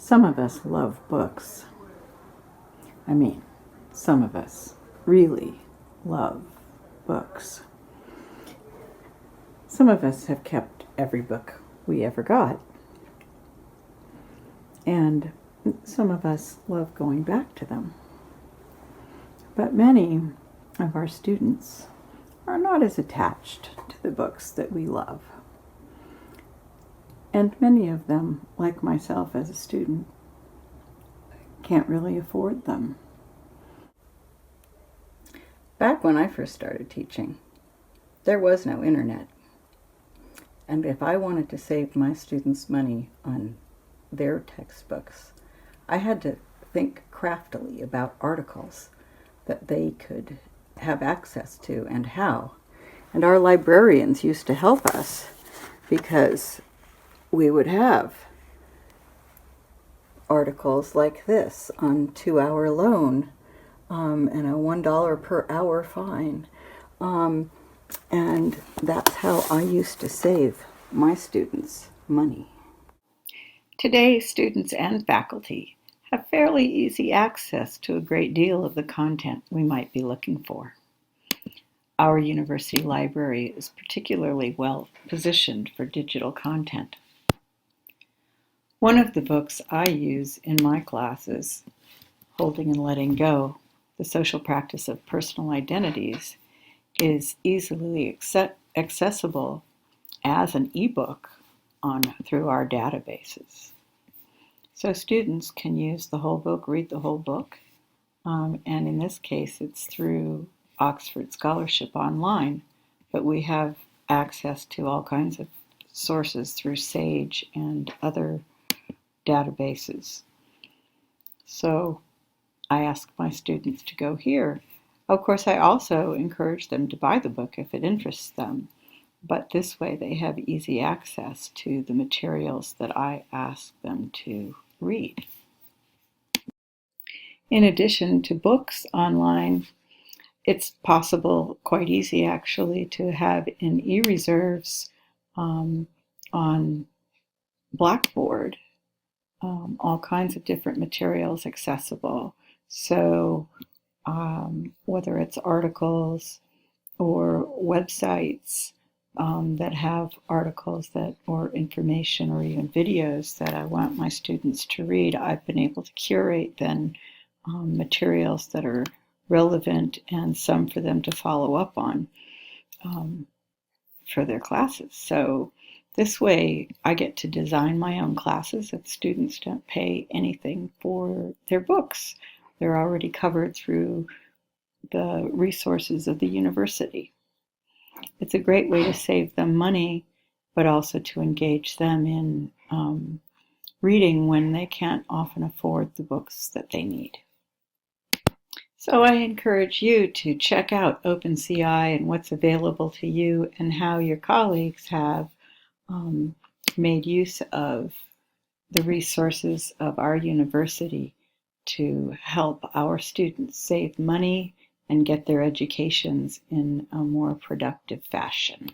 Some of us love books. I mean, some of us really love books. Some of us have kept every book we ever got. And some of us love going back to them. But many of our students are not as attached to the books that we love. And many of them, like myself as a student, can't really afford them. Back when I first started teaching, there was no internet. And if I wanted to save my students money on their textbooks, I had to think craftily about articles that they could have access to and how. And our librarians used to help us because we would have articles like this on 2-hour loan and a $1 per hour fine. And that's how I used to save my students money. Today, students and faculty have fairly easy access to a great deal of the content we might be looking for. Our university library is particularly well positioned for digital content. One of the books I use in my classes, Holding and Letting Go, The Social Practice of Personal Identities, is easily accessible as an ebook through our databases. So students can use the whole book, read the whole book, and in this case it's through Oxford Scholarship Online, but we have access to all kinds of sources through Sage and other databases. So I ask my students to go here. Of course, I also encourage them to buy the book if it interests them, but this way they have easy access to the materials that I ask them to read. In addition to books online, it's possible, quite easy actually, to have in e-reserves on Blackboard all kinds of different materials accessible. So whether it's articles or websites that have articles or information or even videos that I want my students to read, I've been able to curate then materials that are relevant and some for them to follow up on for their classes. So this way I get to design my own classes if students don't pay anything for their books. They're already covered through the resources of the university. It's a great way to save them money, but also to engage them in reading when they can't often afford the books that they need. So I encourage you to check out openCI and what's available to you and how your colleagues have made use of the resources of our university to help our students save money and get their educations in a more productive fashion.